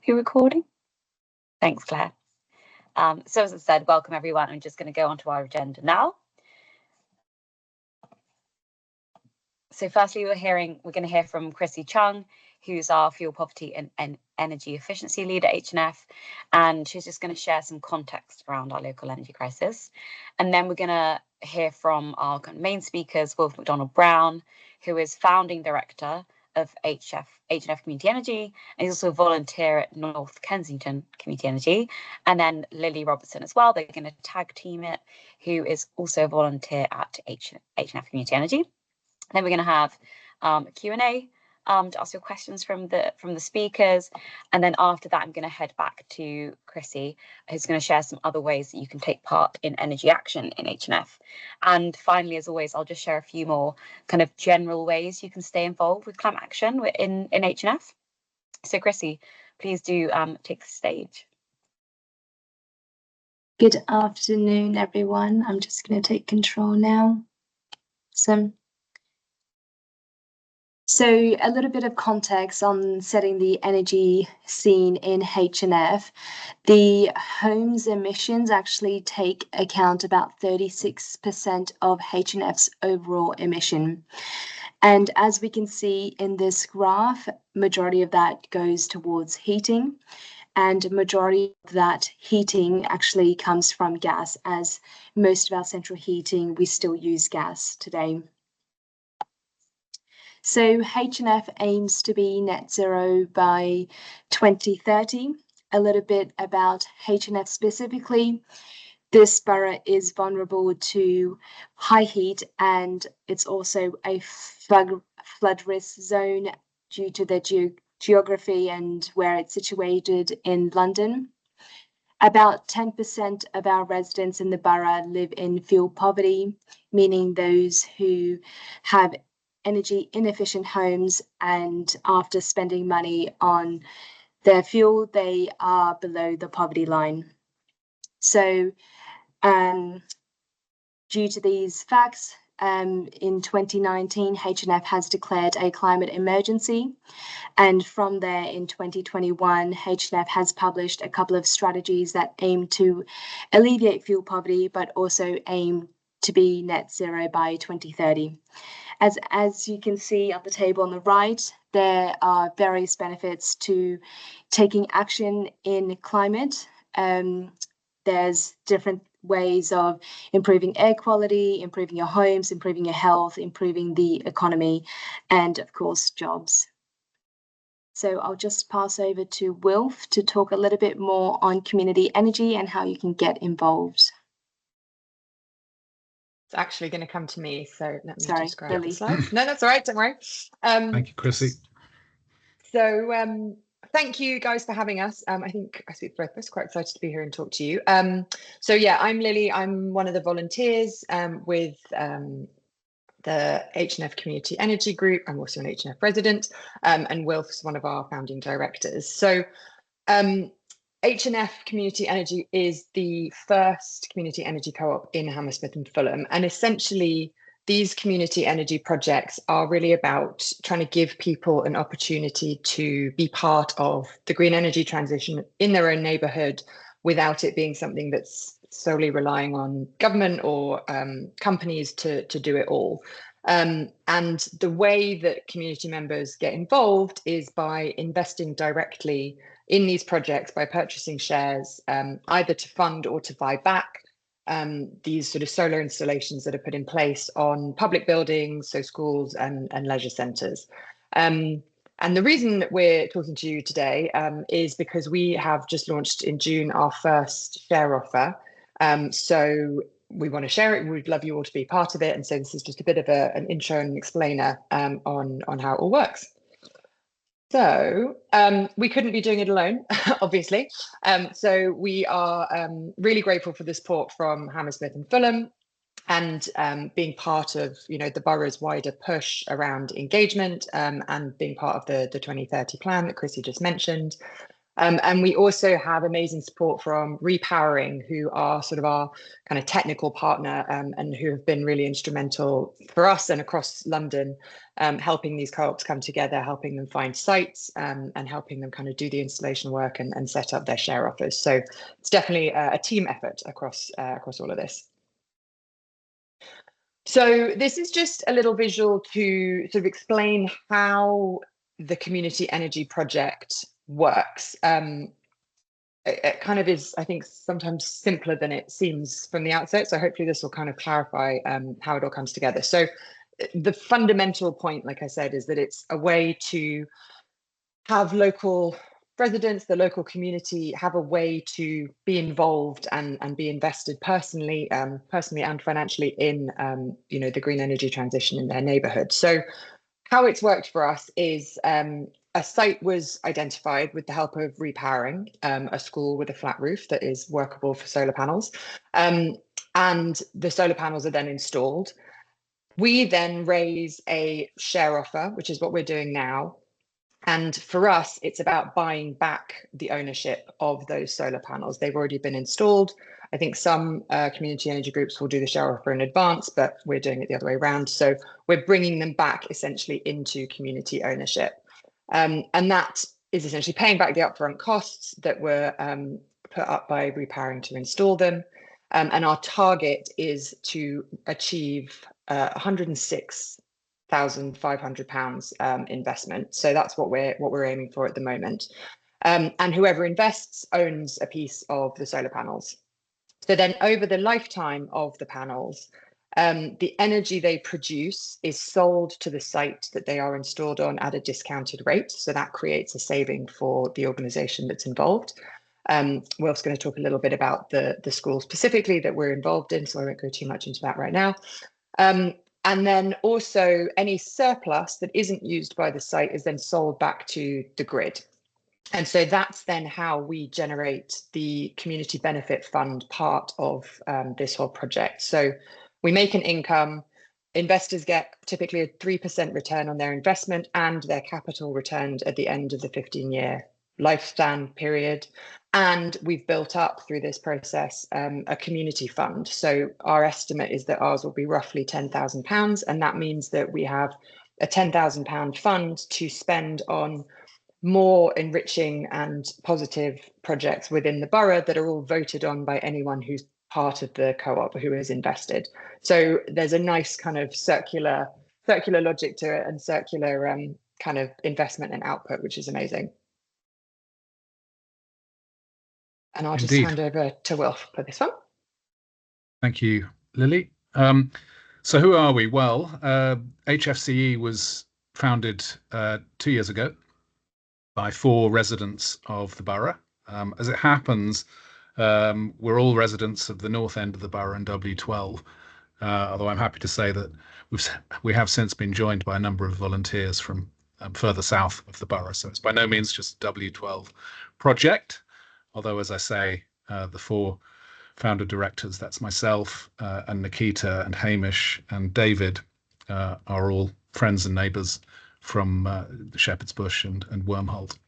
You recording? Thanks, Claire. So as I said, welcome everyone. I'm just going to go on to our agenda now. So firstly, we're going to hear from Chrissy Chung, who's our fuel poverty and energy efficiency lead at H&F, and she's just going to share some context around our local energy crisis. And then we're going to hear from our main speakers, Wilf MacDonald-Brown, who is founding director of H&F Community Energy, and he's also a volunteer at North Kensington Community Energy, and then Lily Robertson as well. They're going to tag team it, who is also a volunteer at H&F Community Energy. Then we're going to have a Q&A to ask your questions from the speakers, and then after that I'm going to head back to Chrissy, who's going to share some other ways that you can take part in energy action in H&F. And finally, as always, I'll just share a few more kind of general ways you can stay involved with climate action in H&F. So Chrissy, please do take the stage. Good afternoon, everyone. I'm just going to take control now. So a little bit of context on setting the energy scene in H&F. The home's emissions actually take account about 36% of H&F's overall emission. And as we can see in this graph, majority of that goes towards heating, and majority of that heating actually comes from gas, as most of our central heating, we still use gas today. So H&F aims to be net zero by 2030. A little bit about H&F specifically. This borough is vulnerable to high heat, and it's also a flood risk zone due to the geography and where it's situated in London. About 10% of our residents in the borough live in fuel poverty, meaning those who have energy inefficient homes, and after spending money on their fuel, they are below the poverty line. So due to these facts, in 2019, H&F has declared a climate emergency. And from there in 2021, H&F has published a couple of strategies that aim to alleviate fuel poverty, but also aim to be net zero by 2030. As you can see on the table on the right, there are various benefits to taking action in climate. There's different ways of improving air quality, improving your homes, improving your health, improving the economy, and of course, jobs. So I'll just pass over to Wilf to talk a little bit more on community energy and how you can get involved. It's actually going to come to me, so let me Sorry, just grab Lily. the slides. No, that's all right, don't worry. Thank you, Chrissy. So thank you guys for having us. I think I speak for both of us, quite excited to be here and talk to you. So yeah, I'm Lily. I'm one of the volunteers with the H&F Community Energy Group. I'm also an H&F resident, and Wilf's one of our founding directors. So H&F Community Energy is the first community energy co-op in Hammersmith and Fulham, and essentially these community energy projects are really about trying to give people an opportunity to be part of the green energy transition in their own neighbourhood without it being something that's solely relying on government or companies to do it all. And the way that community members get involved is by investing directly in these projects, by purchasing shares, either to fund or to buy back these sort of solar installations that are put in place on public buildings, so schools and leisure centres. And the reason that we're talking to you today is because we have just launched in June our first share offer. So we want to share it, and we'd love you all to be part of it. And so this is just a bit of an intro and explainer on how it all works. So we couldn't be doing it alone, obviously. So we are really grateful for the support from Hammersmith and Fulham, and being part of the borough's wider push around engagement, and being part of the 2030 plan that Chrissy just mentioned. And we also have amazing support from Repowering, who are sort of our kind of technical partner, and who have been really instrumental for us and across London, helping these co-ops come together, helping them find sites, and helping them kind of do the installation work and set up their share offers. So it's definitely a team effort across all of this. So this is just a little visual to sort of explain how the community energy project works. It kind of is, I think, sometimes simpler than it seems from the outset. So hopefully this will kind of clarify how it all comes together. So the fundamental point, like I said, is that it's a way to have local residents, the local community, have a way to be involved and be invested personally and financially in the green energy transition in their neighbourhood. So how it's worked for us is a site was identified with the help of Repowering, a school with a flat roof that is workable for solar panels, and the solar panels are then installed. We then raise a share offer, which is what we're doing now. And for us, it's about buying back the ownership of those solar panels. They've already been installed. I think some community energy groups will do the share offer in advance, but we're doing it the other way around. So we're bringing them back essentially into community ownership. And that is essentially paying back the upfront costs that were put up by Repowering to install them. And our target is to achieve £106,500 investment. So that's what we're aiming for at the moment. And whoever invests owns a piece of the solar panels. So then over the lifetime of the panels, the energy they produce is sold to the site that they are installed on at a discounted rate. So that creates a saving for the organisation that's involved. Wilf's going to talk a little bit about the school specifically that we're involved in, so I won't go too much into that right now. And then also any surplus that isn't used by the site is then sold back to the grid. And so that's then how we generate the community benefit fund part of this whole project. So we make an income, investors get typically a 3% return on their investment and their capital returned at the end of the 15-year lifespan period. And we've built up through this process a community fund. So our estimate is that ours will be roughly £10,000. And that means that we have a £10,000 fund to spend on more enriching and positive projects within the borough that are all voted on by anyone who's part of the co-op who is invested. So there's a nice kind of circular logic to it and circular kind of investment and output, which is amazing. And I'll just hand over to Wilf for this one. Thank you, Lily. So who are we? Well, HFCE was founded 2 years ago by 4 residents of the borough. As it happens, we're all residents of the north end of the borough in W12, although I'm happy to say that we have since been joined by a number of volunteers from further south of the borough. So it's by no means just a W12 project, although, as I say, the 4 founder directors, that's myself and Nikita and Hamish and David, are all friends and neighbours from Shepherd's Bush and Wormholt.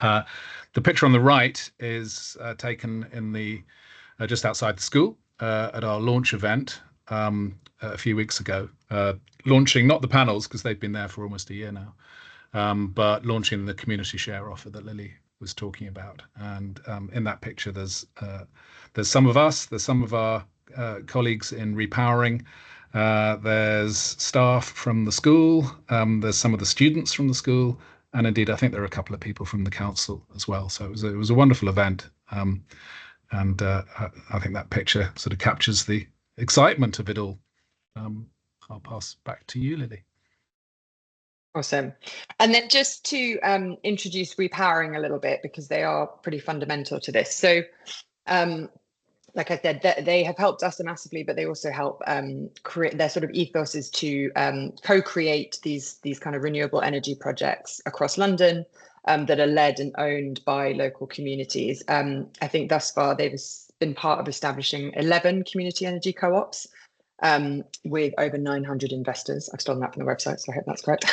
The picture on the right is taken in the just outside the school at our launch event a few weeks ago, launching not the panels because they've been there for almost a year now, but launching the community share offer that Lily was talking about. And in that picture, there's some of us, there's some of our colleagues in Repowering. There's staff from the school, there's some of the students from the school, and indeed I think there are a couple of people from the council as well. So it was a wonderful event, and I think that picture sort of captures the excitement of it all. I'll pass back to you, Lily. Awesome. And then just to introduce Repowering a little bit, because they are pretty fundamental to this. So like I said, they have helped us massively, but they also help create, their sort of ethos is to co-create these kind of renewable energy projects across London that are led and owned by local communities. I think thus far they've been part of establishing 11 community energy co-ops with over 900 investors. I've stolen that from the website, so I hope that's correct.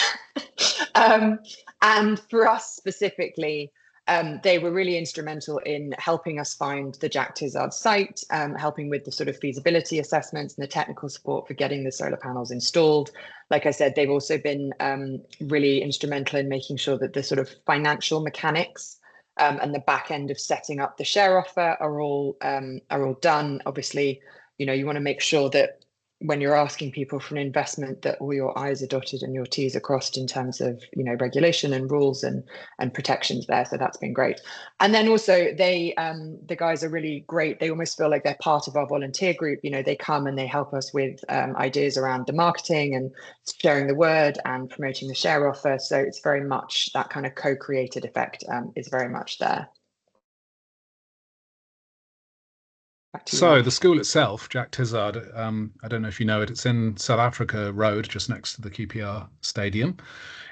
And for us specifically, They were really instrumental in helping us find the Jack Tizard site, helping with the sort of feasibility assessments and the technical support for getting the solar panels installed. Like I said, they've also been really instrumental in making sure that the sort of financial mechanics and the back end of setting up the share offer are all done. Obviously, you know, you want to make sure that when you're asking people for an investment, that all your I's are dotted and your T's are crossed in terms of, you know, regulation and rules and protections there. So that's been great. And then also they, the guys are really great. They almost feel like they're part of our volunteer group. You know, they come and they help us with ideas around the marketing and sharing the word and promoting the share offer. So it's very much that kind of co-created effect is very much there. So the school itself, Jack Tizard, I don't know if you know it, it's in South Africa Road, just next to the QPR Stadium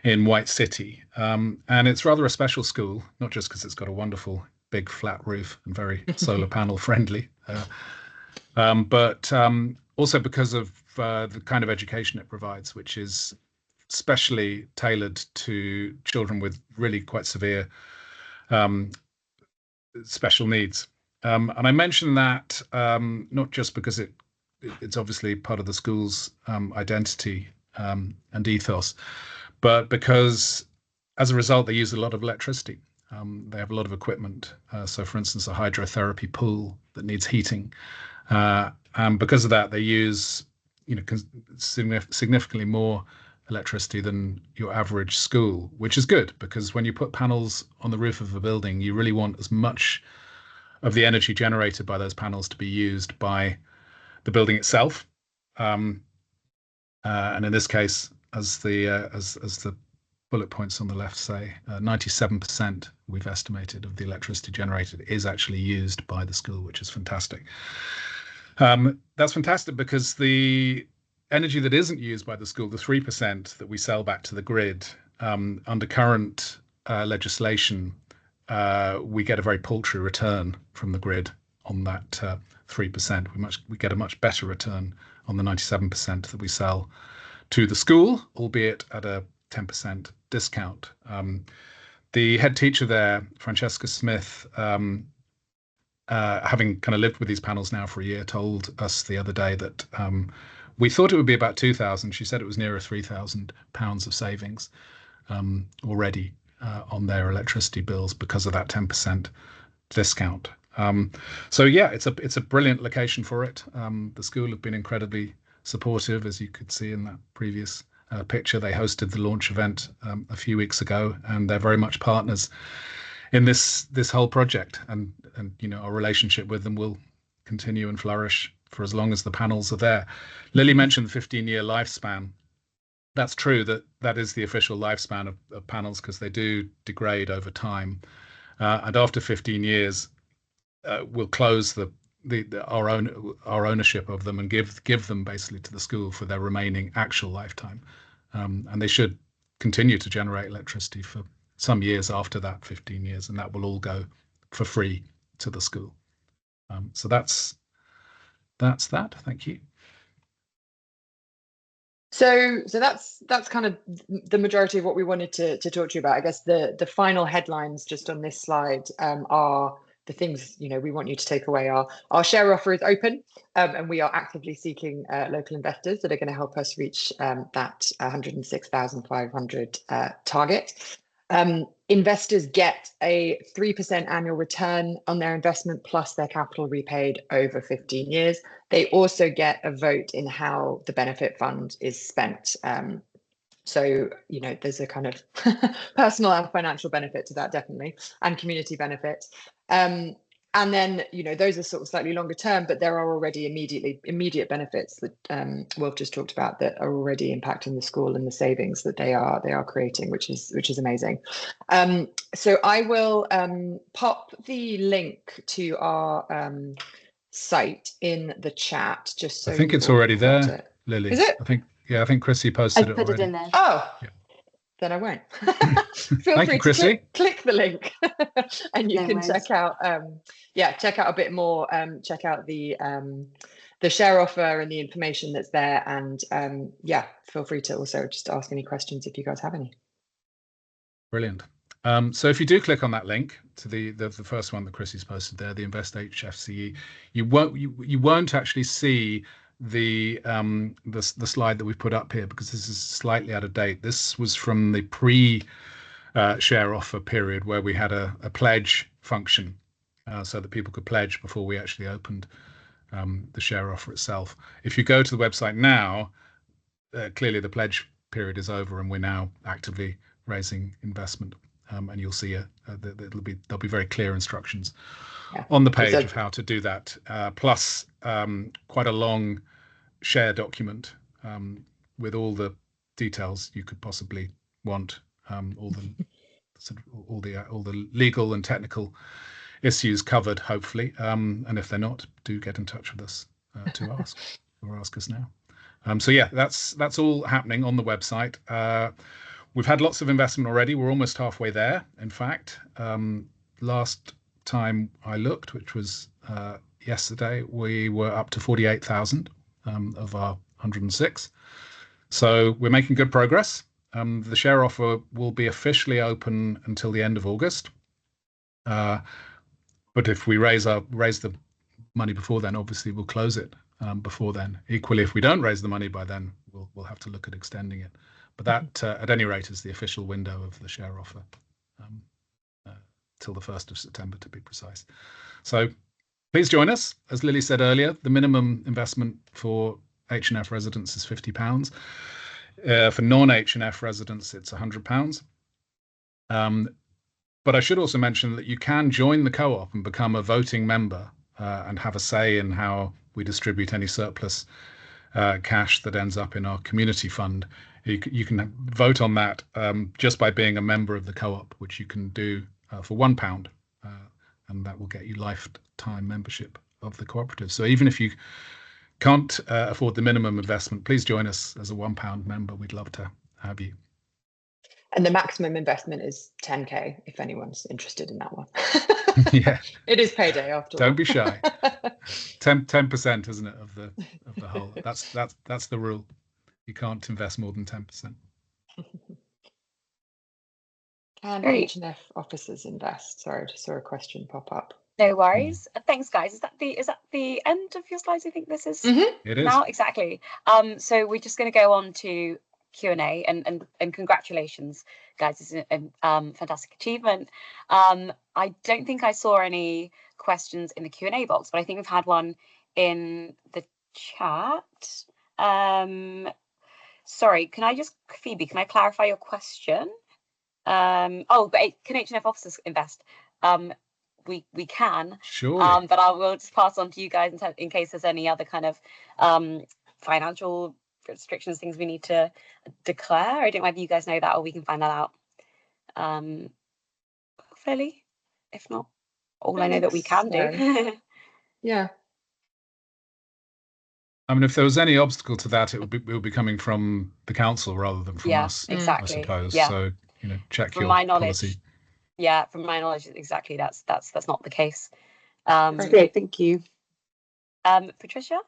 in White City. And it's rather a special school, not just because it's got a wonderful big flat roof and very solar panel friendly, but also because of the kind of education it provides, which is specially tailored to children with really quite severe special needs. And I mention that not just because it's obviously part of the school's identity and ethos, but because as a result, they use a lot of electricity. They have a lot of equipment. So for instance, a hydrotherapy pool that needs heating. And because of that, they use, you know, significantly more electricity than your average school, which is good because when you put panels on the roof of a building, you really want as much of the energy generated by those panels to be used by the building itself, and in this case, as the bullet points on the left say, 97% we've estimated of the electricity generated is actually used by the school, which is fantastic. That's fantastic because the energy that isn't used by the school, the 3% that we sell back to the grid, under current legislation, we get a very paltry return from the grid on that 3%. We get a much better return on the 97% that we sell to the school, albeit at a 10% discount. The head teacher there, Francesca Smith, having kind of lived with these panels now for a year, told us the other day that we thought it would be about 2,000. She said it was nearer £3,000 of savings already on their electricity bills because of that 10% discount. So yeah, it's a brilliant location for it. The school have been incredibly supportive, as you could see in that previous picture. They hosted the launch event a few weeks ago, and they're very much partners in this whole project. And you know, our relationship with them will continue and flourish for as long as the panels are there. Lily mentioned the 15-year lifespan. That's true, that is the official lifespan of panels because they do degrade over time. And after 15 years, we'll close our ownership of them and give them basically to the school for their remaining actual lifetime. And they should continue to generate electricity for some years after that 15 years, and that will all go for free to the school. So that's that. Thank you. So that's kind of the majority of what we wanted to talk to you about. I guess the final headlines just on this slide are the things, you know, we want you to take away are our share offer is open, and we are actively seeking local investors that are going to help us reach that 106,500 target. Investors get a 3% annual return on their investment plus their capital repaid over 15 years. They also get a vote in how the benefit fund is spent. So, you know, there's a kind of personal and financial benefit to that, definitely, and community benefit. And then, you know, those are sort of slightly longer term, but there are already immediate benefits that Wilf just talked about that are already impacting the school and the savings that they are creating, which is amazing. So I will pop the link to our site in the chat, just so I think it's already there, Lily. Is it? I think Chrissy posted it already. I put it in there. Oh. Yeah. Then I won't. Feel Thank free you, Chrissy. to click the link and you No can worries. check out check out a bit more, check out the share offer and the information that's there, and feel free to also just ask any questions if you guys have any. Brilliant. So if you do click on that link to the first one that Chrissy's posted there, the Invest HFCE, you won't actually see the slide that we've put up here, because this is slightly out of date. This was from the share offer period, where we had a pledge function, so that people could pledge before we actually opened the share offer itself. If you go to the website now, clearly the pledge period is over, and we're now actively raising investment. And you'll see there'll be very clear instructions on the page of how to do that, plus quite a long share document with all the details you could possibly want, all the legal and technical issues covered, hopefully. And if they're not, do get in touch with us to ask or ask us now. So yeah, that's all happening on the website. We've had lots of investment already. We're almost halfway there. In fact, last time I looked, which was yesterday, we were up to 48,000 of our 106. So we're making good progress. The share offer will be officially open until the end of August. But if we raise the money before then, obviously we'll close it before then. Equally, if we don't raise the money by then, we'll have to look at extending it. But that, at any rate, is the official window of the share offer, till the 1st of September, to be precise. So please join us. As Lily said earlier, the minimum investment for H&F residents is £50. For non-H&F residents, it's £100. But I should also mention that you can join the co-op and become a voting member and have a say in how we distribute any surplus cash that ends up in our community fund. You can vote on that just by being a member of the co-op, which you can do for £1, and that will get you lifetime membership of the cooperative. So even if you can't afford the minimum investment, please join us as a £1 member. We'd love to have you. And the maximum investment is 10k if anyone's interested in that one. Yeah, it is payday after all. Don't be shy. 10%, isn't it, of the whole? That's the rule. You can't invest more than 10%. Can H&F officers invest? Sorry, I just saw a question pop up. No worries. Thanks, guys. Is that the end of your slides? I think this is It is now, exactly. So we're just going to go on to Q&A, and congratulations, guys. It's a fantastic achievement. I don't think I saw any questions in the Q&A box, but I think we've had one in the chat. Sorry, Phoebe, can I clarify your question? But can H&F officers invest? We can, sure. But I will just pass on to you guys in case there's any other kind of financial restrictions, things we need to declare. I don't know whether you guys know that, or we can find that out fairly. If not, I know that we can do. Yeah. I mean, if there was any obstacle to that, it would be coming from the council rather than from us. Exactly. I suppose. Yeah. So check from your my knowledge, policy. Yeah, from my knowledge, exactly. That's not the case. Great, thank you. Patricia?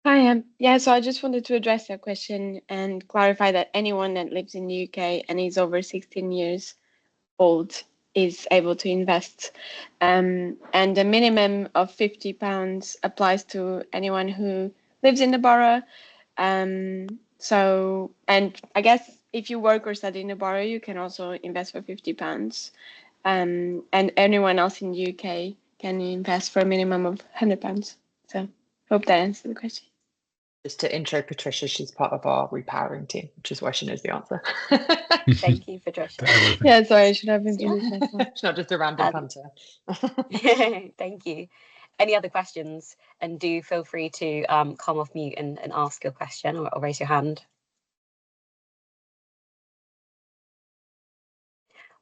Hi, so I just wanted to address that question and clarify that anyone that lives in the UK and is over 16 years old is able to invest. And the minimum of £50 applies to anyone who lives in the borough. So, and I guess if you work or study in the borough, you can also invest for £50. And anyone else in the UK can invest for a minimum of £100. So hope that answers the question. Just to intro Patricia, she's part of our repowering team, which is why she knows the answer. Thank you, Patricia. Yeah, sorry, I should have introduced myself. She's not just a random punter. Thank you. Any other questions? And do feel free to come off mute and ask your question, or raise your hand.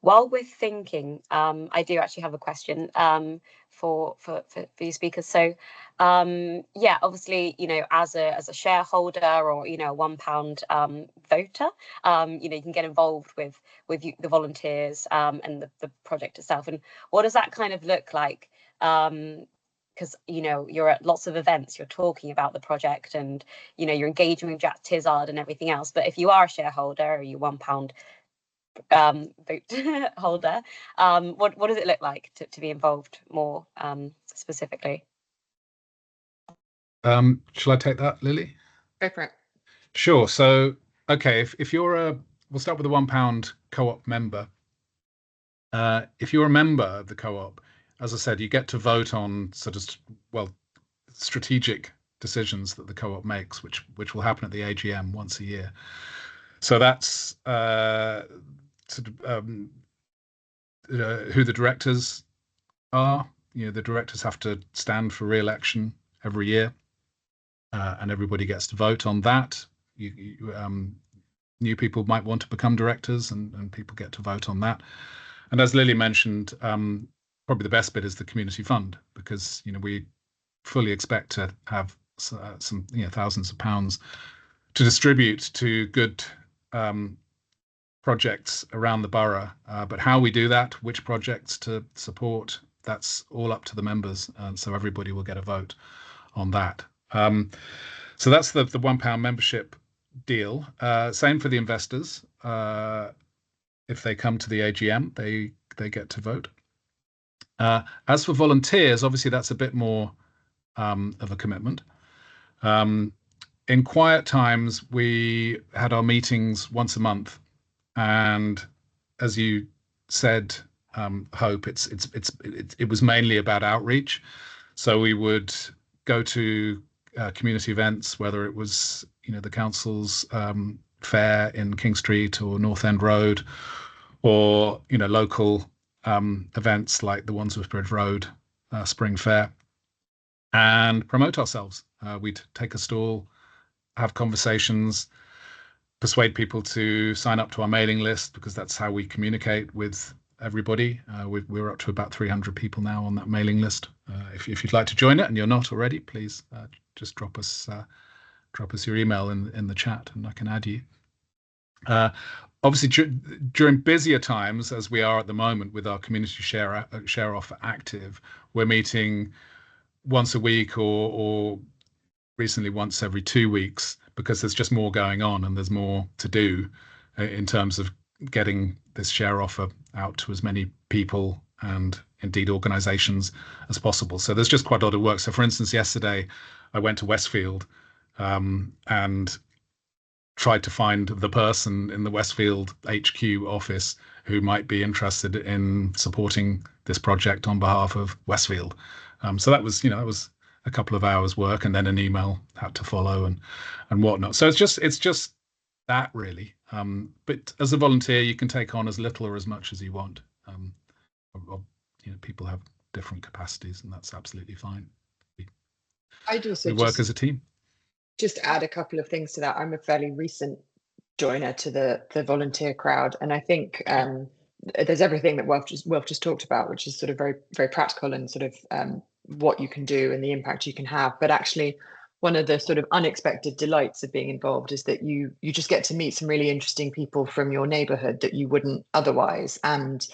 While we're thinking, I do actually have a question for you speakers. So yeah, obviously, as a shareholder or a £1 voter, you can get involved with the volunteers and the project itself. And what does that kind of look like? Because you're at lots of events, you're talking about the project, and you're engaging with Tizard and everything else. But if you are a shareholder or you're £1 vote holder. What does it look like to be involved more specifically? Shall I take that, Lily? Go for it. Sure. So, okay, if you're we'll start with a £1 co-op member. If you're a member of the co-op, as I said, you get to vote on sort of, well, strategic decisions that the co-op makes, which will happen at the AGM once a year. So that's sort of who the directors are. The directors have to stand for re-election every year, and everybody gets to vote on that. New people might want to become directors, and people get to vote on that. And as Lily mentioned, probably the best bit is the community fund, because we fully expect to have some thousands of pounds to distribute to good projects around the borough. But how we do that, which projects to support, that's all up to the members, and so everybody will get a vote on that. So that's the £1 membership deal. Same for the investors. If they come to the AGM, they get to vote. As for volunteers, obviously that's a bit more of a commitment. In quiet times, we had our meetings once a month, and as you said, Hope, it was mainly about outreach. So we would go to community events, whether it was the council's fair in King Street or North End Road, or local events like the Wandsworth Bridge Road Spring Fair, and promote ourselves. We'd take a stall, have conversations, persuade people to sign up to our mailing list, because that's how we communicate with everybody. We're up to about 300 people now on that mailing list. If you'd like to join it and you're not already, please just drop us your email in the chat, and I can add you. Obviously, during busier times, as we are at the moment with our community share offer active, we're meeting once a week or recently once every 2 weeks, because there's just more going on and there's more to do in terms of getting this share offer out to as many people and indeed organisations as possible. So there's just quite a lot of work. So for instance, yesterday I went to Westfield and tried to find the person in the Westfield HQ office who might be interested in supporting this project on behalf of Westfield. So that was a couple of hours work, and then an email had to follow and whatnot. So it's just that really. But as a volunteer, you can take on as little or as much as you want. People have different capacities, and that's absolutely fine. We work as a team. Just add a couple of things to that. I'm a fairly recent joiner to the volunteer crowd, and I think there's everything that Wilf just talked about, which is sort of very, very practical and sort of what you can do and the impact you can have. But actually, one of the sort of unexpected delights of being involved is that you just get to meet some really interesting people from your neighborhood that you wouldn't otherwise. And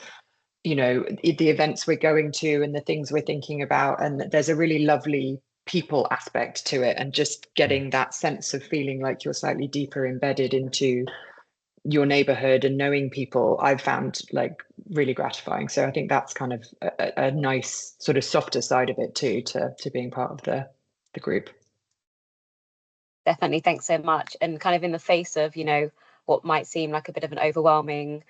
the events we're going to and the things we're thinking about, and there's a really lovely people aspect to it, and just getting that sense of feeling like you're slightly deeper embedded into your neighborhood and knowing people, I've found like really gratifying. So I think that's kind of a nice sort of softer side of it too, to being part of the group. Definitely, thanks so much. And kind of in the face of what might seem like a bit of an overwhelming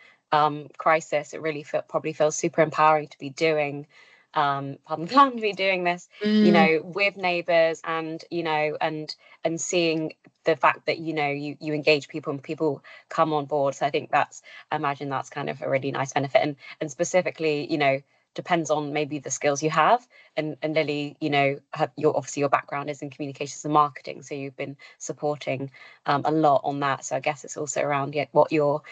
crisis, it really probably feels super empowering to be doing to be doing this with neighbors, and and seeing the fact that you engage people and people come on board. So I think I imagine that's kind of a really nice benefit, and specifically depends on maybe the skills you have. And Lily, obviously your background is in communications and marketing, so you've been supporting a lot on that. So I guess it's also around what you're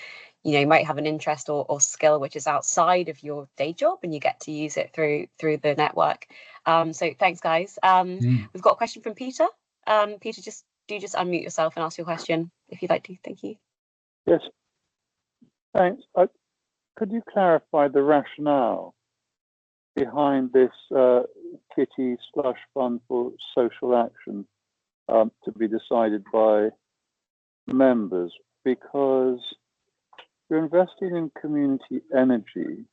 you might have an interest or skill which is outside of your day job, and you get to use it through the network. So thanks, guys. We've got a question from Peter. Peter, just unmute yourself and ask your question if you'd like to. Thank you. Yes, thanks. Could you clarify the rationale behind this kitty slush fund for social action to be decided by members? Because you're investing in community energy,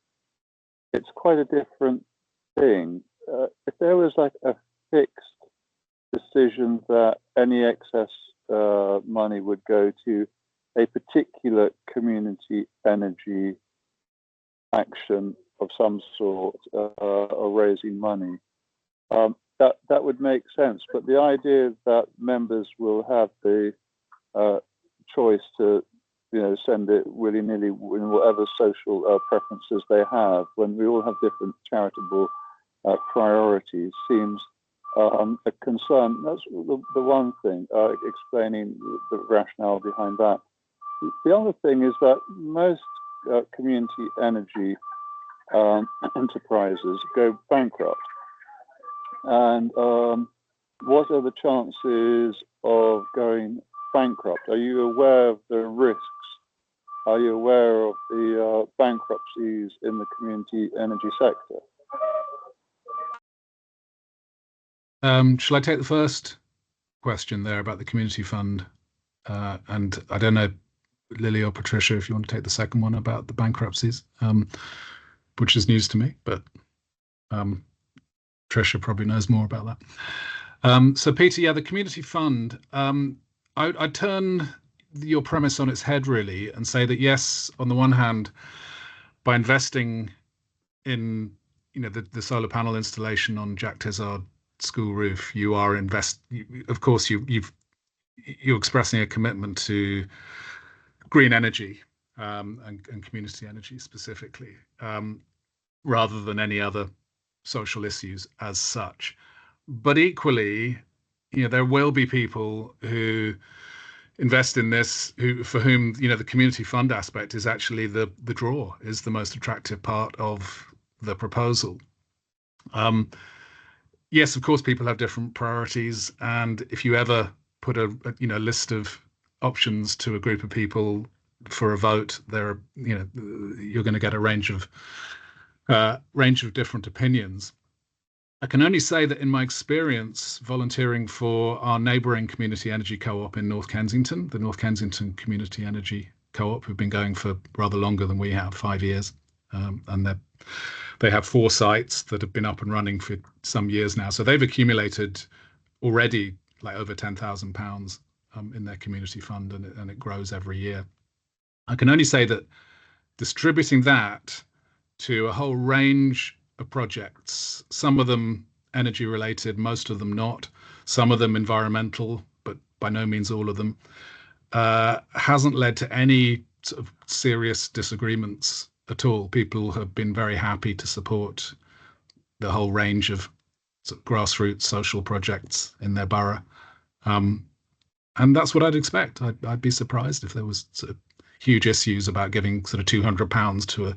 it's quite a different thing. If there was like a fixed decision that any excess money would go to a particular community energy action of some sort, or raising money, that would make sense. But the idea that members will have the choice to, send it willy-nilly in whatever social preferences they have, when we all have different charitable priorities, seems a concern. That's the one thing, explaining the rationale behind that. The other thing is that most community energy enterprises go bankrupt. And what are the chances of going bankrupt? Are you aware of the risks? Are you aware of the bankruptcies in the community energy sector? Shall I take the first question there about the community fund? And I don't know, Lily or Patricia, if you want to take the second one about the bankruptcies, which is news to me, but Patricia probably knows more about that. So Peter, yeah, the community fund, I'd turn your premise on its head really and say that yes, on the one hand, by investing in the solar panel installation on Jack Tizard school roof, you are of course you're expressing a commitment to green energy and community energy specifically, rather than any other social issues as such. But equally, there will be people who invest in this for whom the community fund aspect is actually the draw, is the most attractive part of the proposal. Yes, of course, people have different priorities, and if you ever put a list of options to a group of people for a vote, you're going to get a range of different opinions. I can only say that in my experience volunteering for our neighbouring community energy co-op in North Kensington, the North Kensington Community Energy Co-op, who've been going for rather longer than we have, 5 years, and they have 4 sites that have been up and running for some years now. So they've accumulated already like over £10,000 in their community fund, and it grows every year. I can only say that distributing that to a whole range of projects, some of them energy related, most of them not, some of them environmental, but by no means all of them, hasn't led to any sort of serious disagreements at all. People have been very happy to support the whole range of sort of grassroots social projects in their borough. And that's what I'd expect. I'd be surprised if there was sort of huge issues about giving sort of £200 to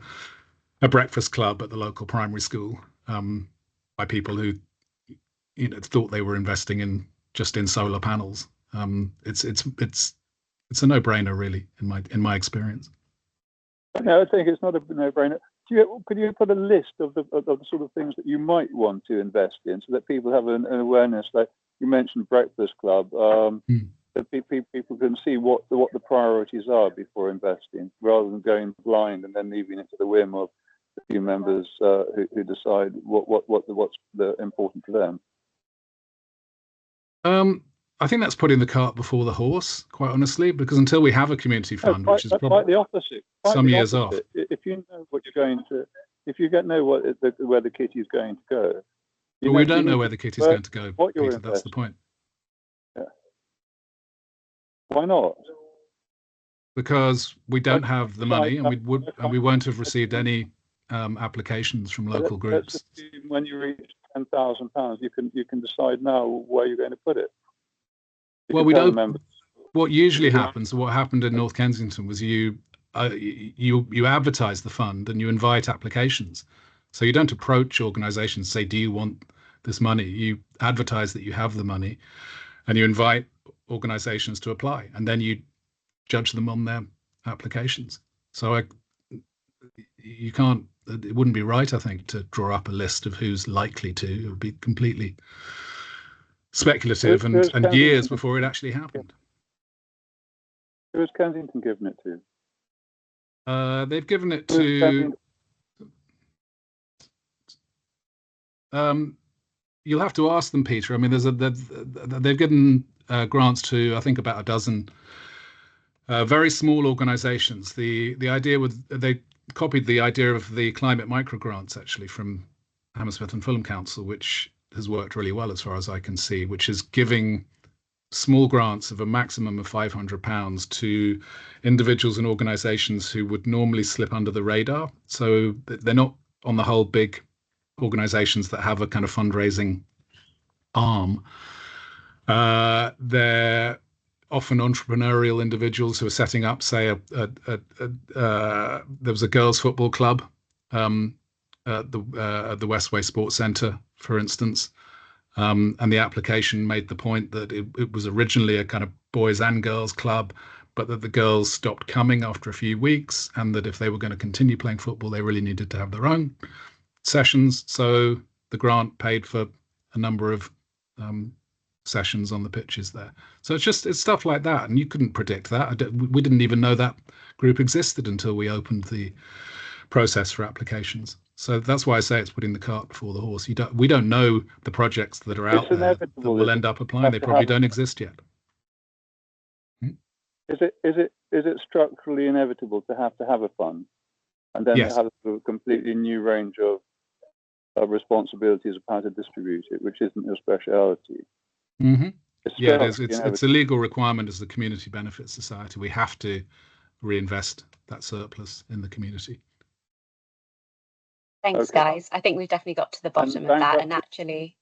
a breakfast club at the local primary school by people who thought they were investing in solar panels. It's a no-brainer really in my experience. No, I think it's not a no-brainer. Could you put a list of the sort of things that you might want to invest in, so that people have an awareness? Like you mentioned, breakfast club. That people can see what the priorities are before investing, rather than going blind and then leaving it to the whim of a few members who decide what's important to them. I think that's putting the cart before the horse, quite honestly, because until we have a community fund, which is probably quite the opposite, some years off. If you know what you're going to, if you know where the kitty is going to go, but we don't know where the kitty is going to go, Peter. That's the point. Yeah. Why not? Because we don't have the money, and we won't have received any applications from local groups. When you reach £10,000, you can decide now where you're going to put it. Well, we don't. What usually happens, what happened in North Kensington, was you advertise the fund and you invite applications. So you don't approach organisations, say, "Do you want this money?" You advertise that you have the money, and you invite organisations to apply, and then you judge them on their applications. So you can't. It wouldn't be right, I think, to draw up a list of who's likely to. It would be completely speculative and years before it actually happened. Who has Kensington given it to? They've given it to. You'll have to ask them, Peter. I mean, they've given grants to, I think, about a dozen very small organisations. The idea they copied the idea of the climate micro grants actually from Hammersmith and Fulham Council, which has worked really well as far as I can see, which is giving small grants of a maximum of £500 to individuals and organisations who would normally slip under the radar. So they're not, on the whole, big organisations that have a kind of fundraising arm. They're often entrepreneurial individuals who are setting up, say, there was a girls' football club at the Westway Sports Centre, for instance. And the application made the point that it was originally a kind of boys and girls club, but that the girls stopped coming after a few weeks, and that if they were going to continue playing football, they really needed to have their own sessions. So the grant paid for a number of sessions on the pitches there. So it's stuff like that, and you couldn't predict that. We didn't even know that group existed until we opened the process for applications. So that's why I say it's putting the cart before the horse. We don't know the projects that are out there that will end up applying. They probably don't exist yet. Is it structurally inevitable to have a fund, and then Yes. have a completely new range of responsibilities of how to distribute it, which isn't your speciality? Mm-hmm. Yeah, it is. structurally It's a legal requirement as the Community Benefit Society. We have to reinvest that surplus in the community. Thanks, Okay. guys. I think we've definitely got to the bottom of that. bankruptcy- And actually,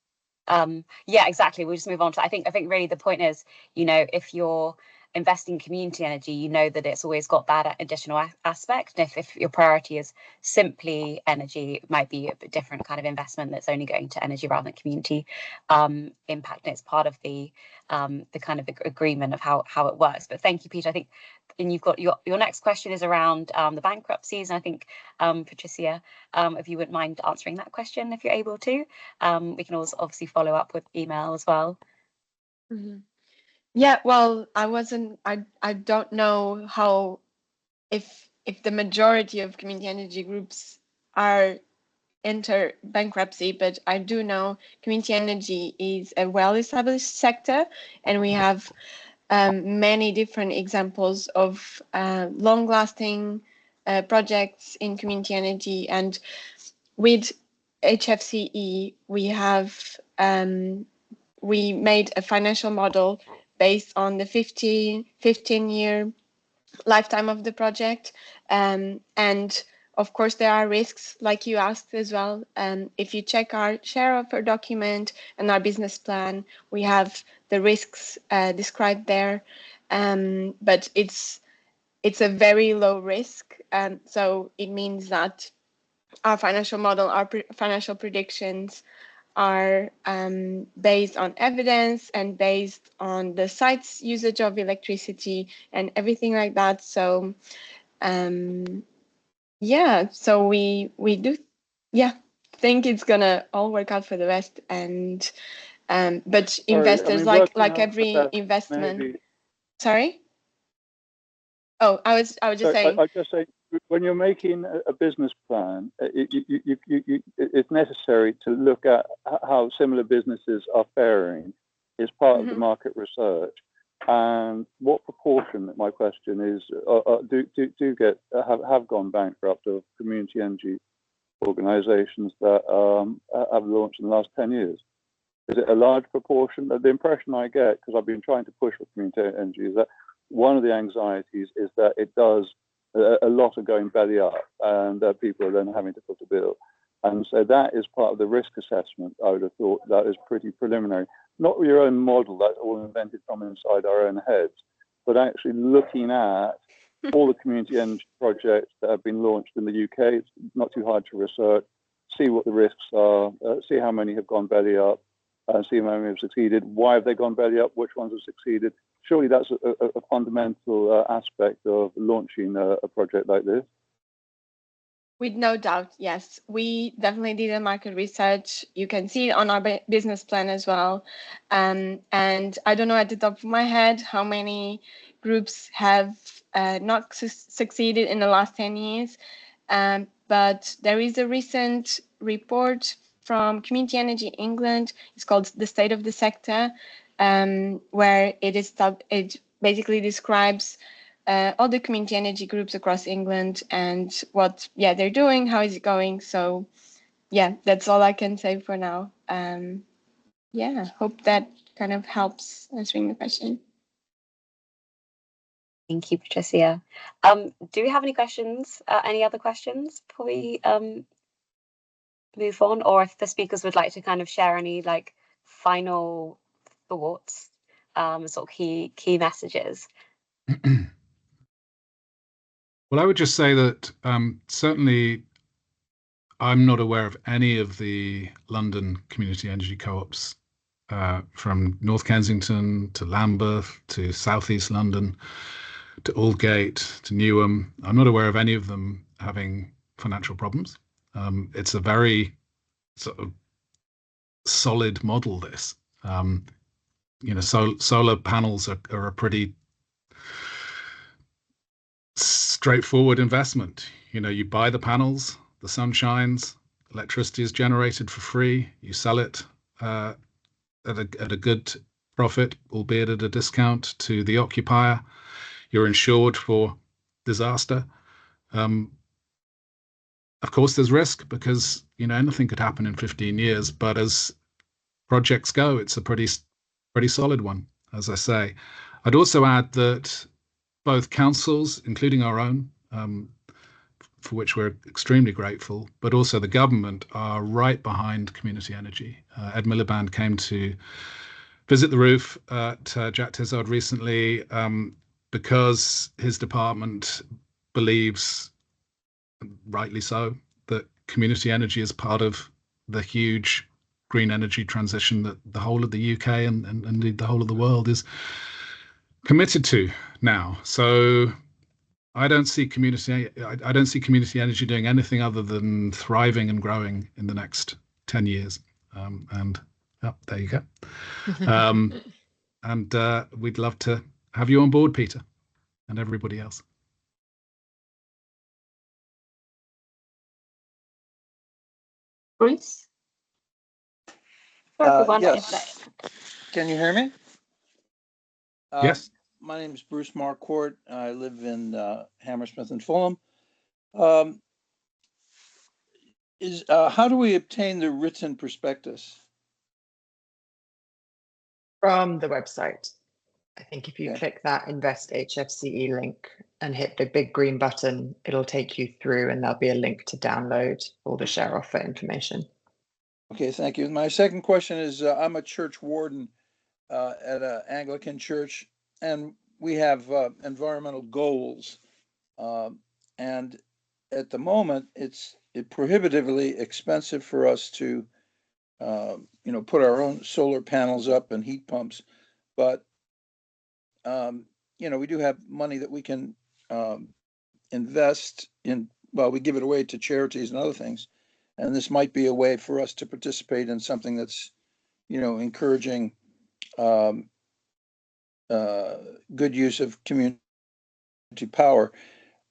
yeah, exactly. We'll just move on to, I think really the point is, if you're investing in community energy, you know that it's always got that additional aspect. And if your priority is simply energy, it might be a bit different kind of investment that's only going to energy rather than community impact. And it's part of the kind of agreement of how it works. But thank you, Peter. I think, and you've got your next question is around the bankruptcies. And I think, Patricia, if you wouldn't mind answering that question, if you're able to, we can also obviously follow up with email as well. Mm-hmm. Yeah, well, I don't know how, if the majority of community energy groups are enter bankruptcy, but I do know community energy is a well-established sector, and we have many different examples of long-lasting projects in community energy. And with HFCE, we made a financial model based on the 15-year lifetime of the project. And of course, there are risks, like you asked as well. If you check our share offer document and our business plan, we have the risks described there. But it's a very low risk. So it means that our financial model, our financial predictions are based on evidence and based on the site's usage of electricity and everything like that. So yeah, so we do think it's gonna all work out for the best. And but investors, like every investment. Maybe. Sorry. Oh, I was just saying. I just say, when you're making a business plan, it's necessary to look at how similar businesses are faring. It's part of the market research, and what proportion. My question is, have gone bankrupt of community energy organisations that have launched in the last 10 years? Is it a large proportion? The impression I get, because I've been trying to push for community energy, is that one of the anxieties is that it does a lot of going belly up, and people are then having to foot a bill. And so that is part of the risk assessment. I would have thought that is pretty preliminary. Not your own model, that's all invented from inside our own heads, but actually looking at all the community energy projects that have been launched in the UK. It's not too hard to research, see what the risks are, see how many have gone belly up, see how many have succeeded, why have they gone belly up, which ones have succeeded. Surely that's a fundamental aspect of launching a project like this. With no doubt, yes. We definitely did a market research. You can see it on our business plan as well. And I don't know at the top of my head how many groups have not succeeded in the last 10 years. But there is a recent report from Community Energy England. It's called The State of the Sector, where it basically describes all the community energy groups across England and what they're doing, how is it going. So that's all I can say for now. Hope that kind of helps answering the question. Thank you, Patricia. Do we have any questions? Any other questions before we move on? Or if the speakers would like to kind of share any like final thoughts, sort of key messages. Well, I would just say that certainly I'm not aware of any of the London community energy co-ops from North Kensington to Lambeth to Southeast London to Aldgate to Newham. I'm not aware of any of them having financial problems. It's a very sort of solid model, this. Solar panels are a pretty straightforward investment. You buy the panels, the sun shines, electricity is generated for free, you sell it at a good profit, albeit at a discount to the occupier. You're insured for disaster. Of course, there's risk because anything could happen in 15 years. But as projects go, it's a pretty solid one, as I say. I'd also add that both councils, including our own, for which we're extremely grateful, but also the government are right behind community energy. Ed Miliband came to visit the roof at Jack Tizard recently because his department believes, rightly so, that community energy is part of the huge green energy transition that the whole of the UK and indeed the whole of the world is committed to now. So I don't see community energy doing anything other than thriving and growing in the next 10 years. There you go. And we'd love to have you on board, Peter, and everybody else. Bruce? Yes. Can you hear me? Yes. My name is Bruce Marquardt. I live in Hammersmith and Fulham. How do we obtain the written prospectus? From the website. I think if you click that Invest HFCE link and hit the big green button, it'll take you through and there'll be a link to download all the share offer information. Okay, thank you. My second question is, I'm a church warden at an Anglican church, and we have environmental goals. And at the moment, it's prohibitively expensive for us to, put our own solar panels up and heat pumps. But, we do have money that we can invest in. Well, we give it away to charities and other things. And this might be a way for us to participate in something that's, encouraging good use of community power.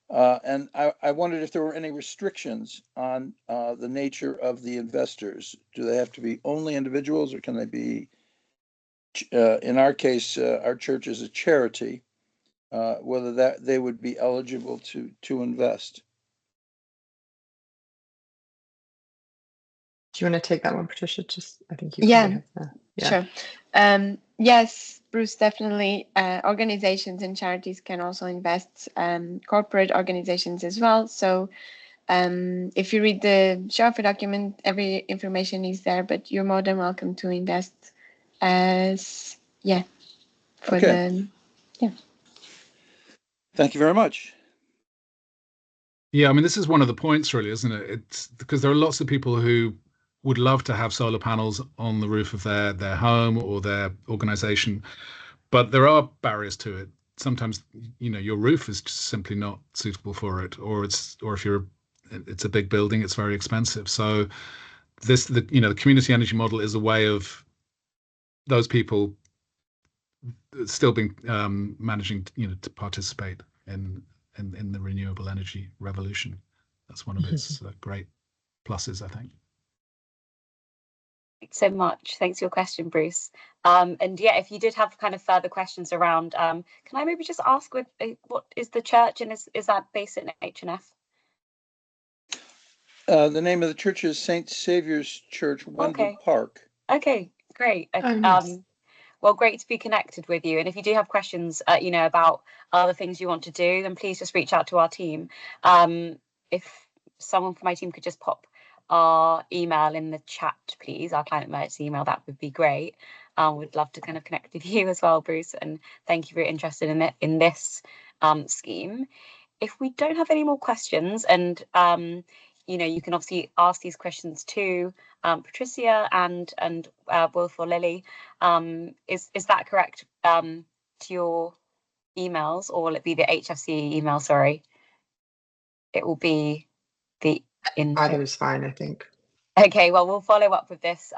And I wondered if there were any restrictions on the nature of the investors. Do they have to be only individuals, or can they be, in our case, our church is a charity, whether that they would be eligible to invest? Do you want to take that one, Patricia? I think you have that. Sure. Yes, Bruce, definitely. Organizations and charities can also invest, corporate organizations as well. So if you read the share offer document, every information is there, but you're more than welcome to invest Thank you very much. Yeah, I mean, this is one of the points, really, isn't it? It's because there are lots of people who would love to have solar panels on the roof of their home or their organization, but there are barriers to it. Sometimes, your roof is just simply not suitable for it, or if it's a big building, it's very expensive. So the community energy model is a way of those people still being managing to participate. in the renewable energy revolution. That's one of its great pluses, I think. Thanks so much. Thanks for your question, Bruce. And yeah, if you did have kind of further questions around, can I maybe just ask what is the church, and is that based in H&F? The name of the church is St. Saviour's Church, Wendell Park. Okay, great. Nice. Well, great to be connected with you. And if you do have questions, about other things you want to do, then please just reach out to our team. If someone from my team could just pop our email in the chat, please, our climate emergency email, that would be great. We'd love to kind of connect with you as well, Bruce. And thank you for your interest in this scheme. If we don't have any more questions, and you can obviously ask these questions to Patricia and Wilf or Lily. Is that correct to your emails, or will it be the HFC email? Sorry, it will be the info. Either is fine, I think. Okay, well, we'll follow up with this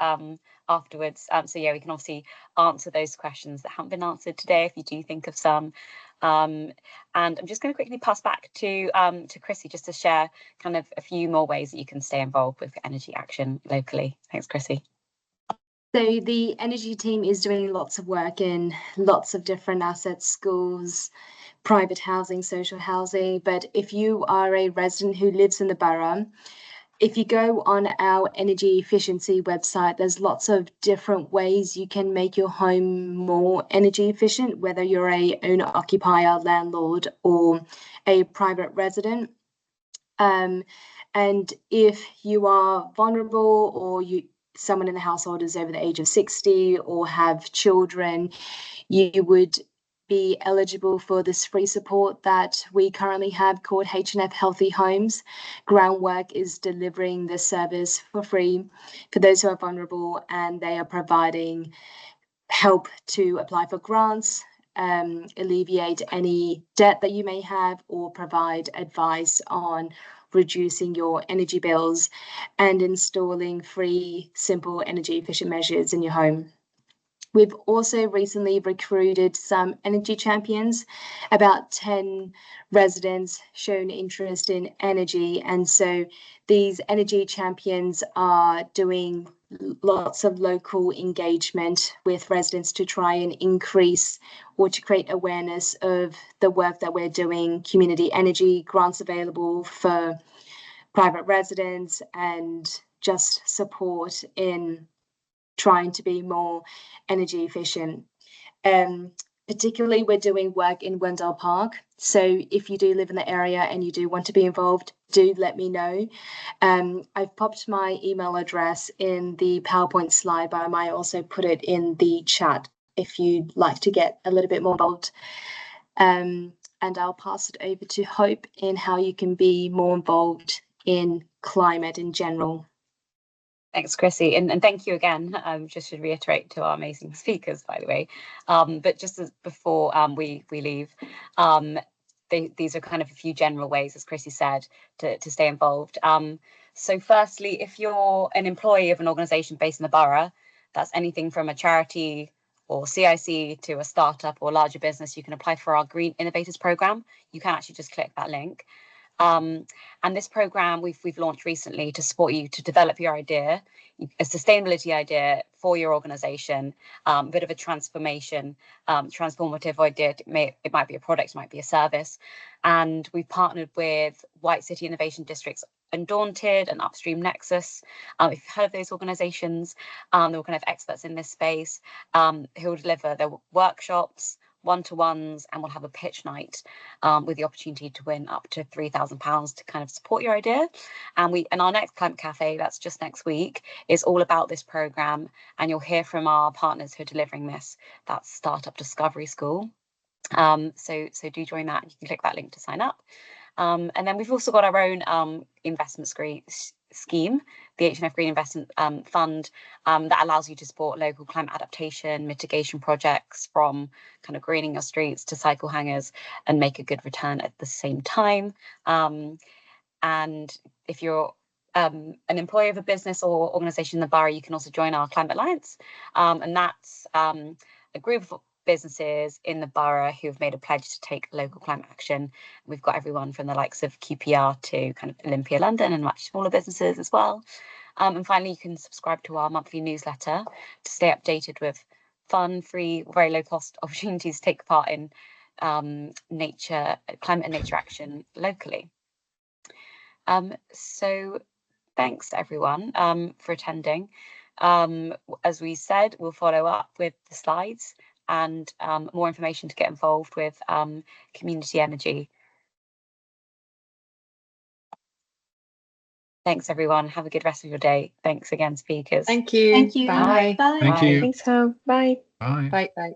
afterwards. So yeah, we can obviously answer those questions that haven't been answered today if you do think of some. And I'm just going to quickly pass back to Chrissy just to share kind of a few more ways that you can stay involved with energy action locally. Thanks, Chrissy. So the energy team is doing lots of work in lots of different assets, schools, private housing, social housing. But if you are a resident who lives in the borough, if you go on our energy efficiency website, there's lots of different ways you can make your home more energy efficient, whether you're a owner, occupier, landlord, or a private resident. And if you are vulnerable, or someone in the household is over the age of 60 or have children, you would be eligible for this free support that we currently have called H&F Healthy Homes. Groundwork is delivering this service for free for those who are vulnerable, and they are providing help to apply for grants, alleviate any debt that you may have, or provide advice on reducing your energy bills and installing free, simple energy efficient measures in your home. We've also recently recruited some energy champions. About 10 residents shown interest in energy, and so these energy champions are doing lots of local engagement with residents to try and increase or to create awareness of the work that we're doing. Community energy grants available for private residents, and just support in trying to be more energy efficient. Particularly, we're doing work in Wendell Park. So if you do live in the area and you do want to be involved, do let me know. I've popped my email address in the PowerPoint slide, but I might also put it in the chat if you'd like to get a little bit more involved. And I'll pass it over to Hope in how you can be more involved in climate in general. Thanks, Chrissy, and thank you again. Just to reiterate to our amazing speakers, by the way. But just before we leave, these are kind of a few general ways, as Chrissy said, to stay involved. So firstly, if you're an employee of an organisation based in the borough, that's anything from a charity or CIC to a startup or larger business, you can apply for our Green Innovators Programme. You can actually just click that link. And this program we've launched recently to support you to develop your idea, a sustainability idea for your organization, a bit of a transformative idea. It might be a product, it might be a service. And we've partnered with White City Innovation District's Undaunted and Upstream Nexus. If you've heard of those organizations, they're kind of experts in this space who will deliver their workshops, one-to-ones, and we'll have a pitch night with the opportunity to win up to £3,000 to kind of support your idea. And our next Climate Cafe, that's just next week, is all about this program, and you'll hear from our partners who are delivering this. That's Startup Discovery School. So do join that. You can click that link to sign up. And then we've also got our own investment scheme, the H&F Green Investment Fund, that allows you to support local climate adaptation, mitigation projects, from kind of greening your streets to cycle hangers, and make a good return at the same time. And if you're an employee of a business or organisation in the borough, you can also join our Climate Alliance, and that's a group of businesses in the borough who have made a pledge to take local climate action. We've got everyone from the likes of QPR to kind of Olympia London and much smaller businesses as well. And finally, you can subscribe to our monthly newsletter to stay updated with fun, free, very low cost opportunities to take part in climate and nature action locally. So thanks everyone for attending. As we said, we'll follow up with the slides and more information to get involved with community energy. Thanks everyone. Have a good rest of your day. Thanks again, speakers. Thank you. Thank you. Bye. Bye. Thank you. Thanks, so. Bye. Bye. Bye. Bye.